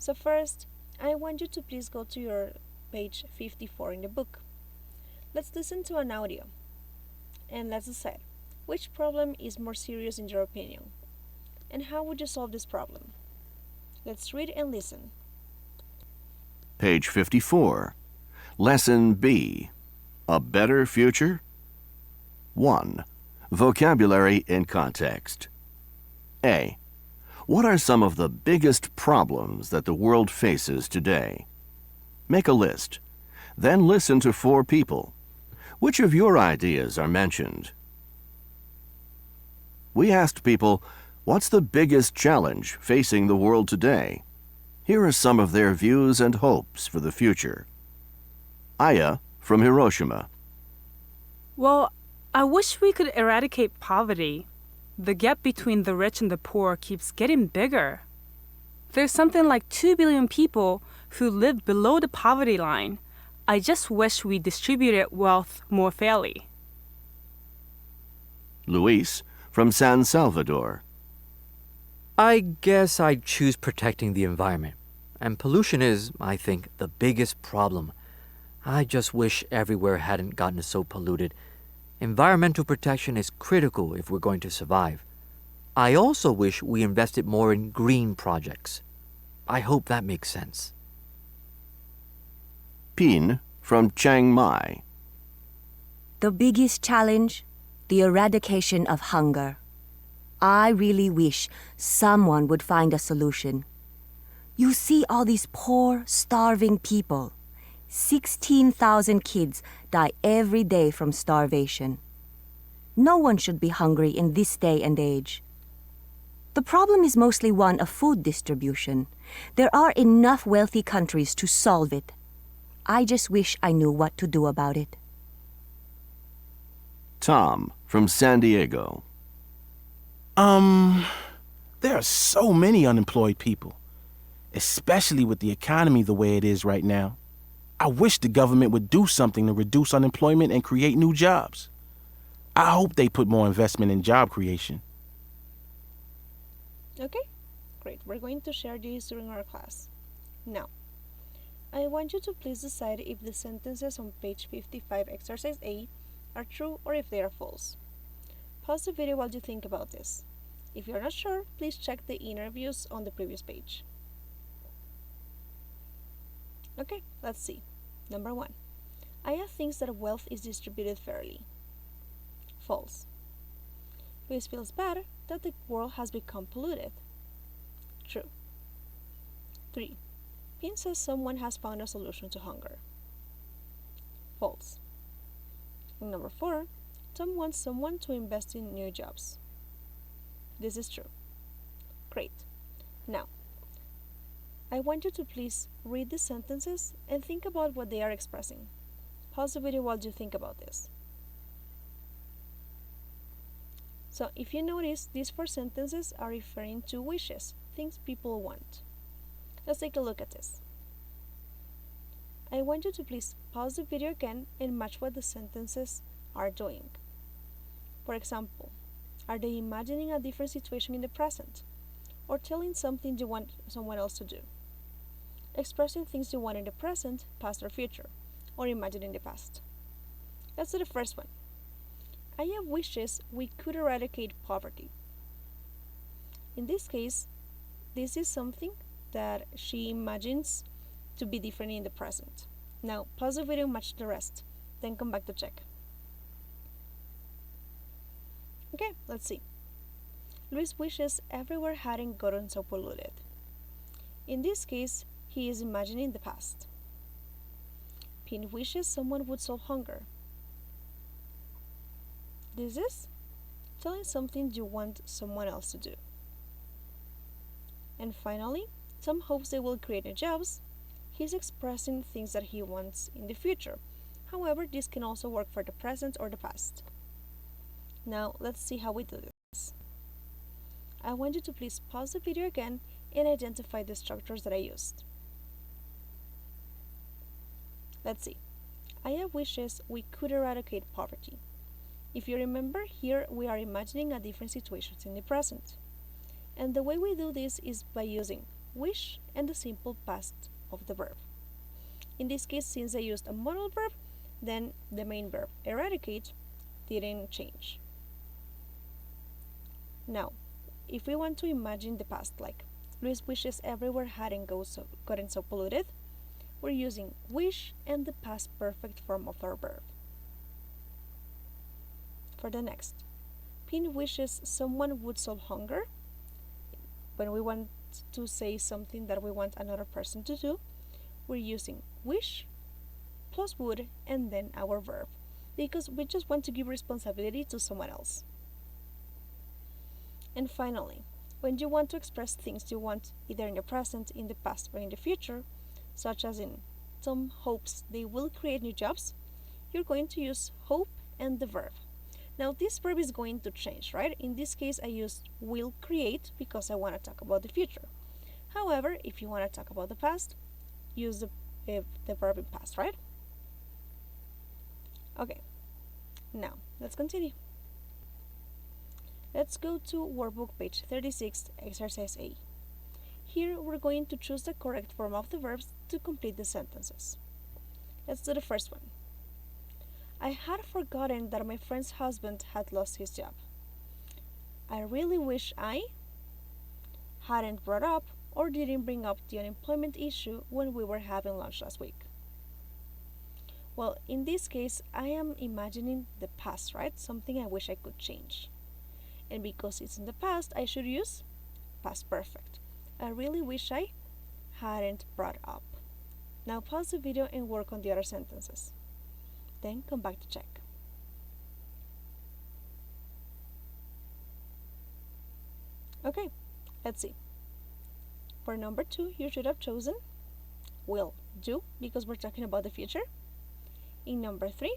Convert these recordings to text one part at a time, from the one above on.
So first, I want you to please go to your page 54 in the book. Let's listen to an audio and let's decide which problem is more serious in your opinion and how would you solve this problem. Let's read and listen. Page 54. Lesson B. A better future? 1. Vocabulary in context. A. What are some of the biggest problems that the world faces today? Make a list. Then listen to 4 people. Which of your ideas are mentioned? We asked people, what's the biggest challenge facing the world today? Here are some of their views and hopes for the future. Aya from Hiroshima. Well, I wish we could eradicate poverty. The gap between the rich and the poor keeps getting bigger. There's something like 2 billion people who live below the poverty line. I just wish we distributed wealth more fairly. Luis from San Salvador. I guess I'd choose protecting the environment. And pollution is, I think, the biggest problem. I just wish everywhere hadn't gotten so polluted. Environmental protection is critical if we're going to survive. I also wish we invested more in green projects. I hope that makes sense. Pin from Chiang Mai. The biggest challenge? The eradication of hunger. I really wish someone would find a solution. You see all these poor, starving people. 16,000 kids die every day from starvation. No one should be hungry in this day and age. The problem is mostly one of food distribution. There are enough wealthy countries to solve it. I just wish I knew what to do about it. Tom from San Diego. There are so many unemployed people, especially with the economy the way it is right now. I wish the government would do something to reduce unemployment and create new jobs. I hope they put more investment in job creation. Okay, great. We're going to share these during our class. Now, I want you to please decide if the sentences on page 55 exercise A are true or if they are false. Pause the video while you think about this. If you're not sure, please check the interviews on the previous page. Okay, let's see. Number 1. Aya thinks that wealth is distributed fairly. False. Luis feels bad that the world has become polluted. True. 3. Pin says someone has found a solution to hunger. False. And number 4. Tom wants someone to invest in new jobs. This is true. Great. Now, I want you to please read the sentences and think about what they are expressing. Pause the video while you think about this. So, if you notice, these 4 sentences are referring to wishes, things people want. Let's take a look at this. I want you to please pause the video again and match what the sentences are doing. For example, are they imagining a different situation in the present? Or telling something you want someone else to do? Expressing things you want in the present, past or future, or imagining the past. Let's do the first one. Aya wishes we could eradicate poverty. In this case, this is something that she imagines to be different in the present. Now, pause the video and match the rest, then come back to check. Okay, let's see. Luis wishes everywhere hadn't gotten so polluted. In this case, he is imagining the past. Pin wishes someone would solve hunger. This is telling something you want someone else to do. And finally, Tom hopes they will create new jobs. He's expressing things that he wants in the future. However, this can also work for the present or the past. Now, let's see how we do this. I want you to please pause the video again and identify the structures that I used. Let's see. Aya wishes we could eradicate poverty. If you remember, here we are imagining a different situation in the present. And the way we do this is by using wish and the simple past of the verb. In this case, since I used a modal verb, then the main verb, eradicate, didn't change. Now, if we want to imagine the past, like Luis wishes everywhere hadn't gotten so polluted, we're using wish and the past perfect form of our verb. For the next, Pin wishes someone would solve hunger. When we want to say something that we want another person to do, we're using wish plus would and then our verb, because we just want to give responsibility to someone else. And finally, when you want to express things you want either in the present, in the past, or in the future, such as in Tom hopes they will create new jobs, you're going to use hope and the verb. Now this verb is going to change, right? In this case I used will create because I want to talk about the future. However, if you want to talk about the past, use the verb in past, right? Okay, now let's continue. Let's go to workbook page 36, exercise A. Here we're going to choose the correct form of the verbs to complete the sentences. Let's do the first one. I had forgotten that my friend's husband had lost his job. I really wish I hadn't brought up or didn't bring up the unemployment issue when we were having lunch last week. Well, in this case, I am imagining the past, right? Something I wish I could change. And because it's in the past, I should use past perfect. I really wish I hadn't brought up. Now pause the video and work on the other sentences. Then come back to check. Okay, let's see. For number 2, you should have chosen will do because we're talking about the future. In number 3,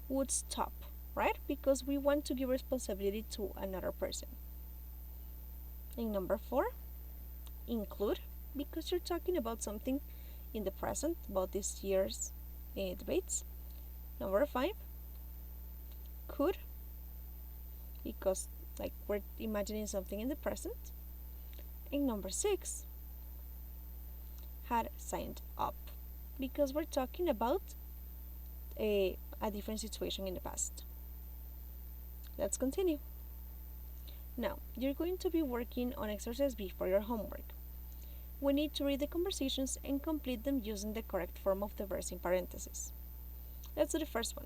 would stop, right? Because we want to give responsibility to another person. In number 4, include because you're talking about something in the present, about this year's debates. Number 5, could because like we're imagining something in the present. And number 6, had signed up because we're talking about a different situation in the past. Let's continue. Now, you're going to be working on exercise B for your homework. We need to read the conversations and complete them using the correct form of the verse in parentheses. Let's do the first one.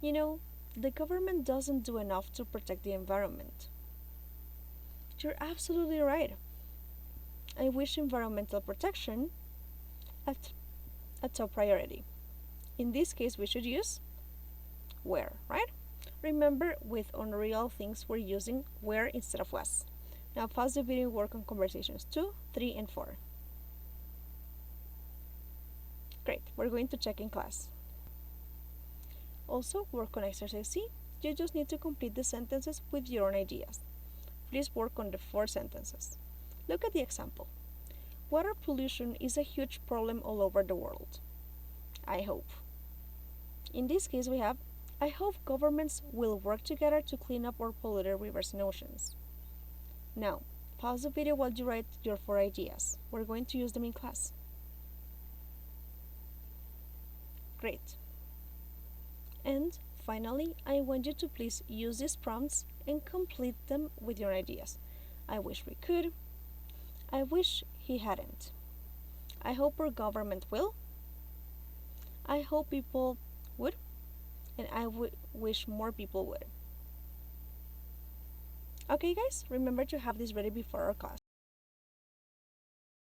You know, the government doesn't do enough to protect the environment. You're absolutely right. I wish environmental protection at a top priority. In this case, we should use where, right? Remember, with unreal things, we're using where instead of was. Now pause the video and work on conversations 2, 3, and 4. Great, we're going to check in class. Also, work on exercise C. You just need to complete the sentences with your own ideas. Please work on the 4 sentences. Look at the example. Water pollution is a huge problem all over the world. I hope. In this case, we have I hope governments will work together to clean up our polluted rivers and oceans. Now, pause the video while you write your 4 ideas. We're going to use them in class. Great. And finally, I want you to please use these prompts and complete them with your ideas. I wish we could. I wish he hadn't. I hope our government will. I hope people would. And I wish more people would. Okay guys, remember to have this ready before our class.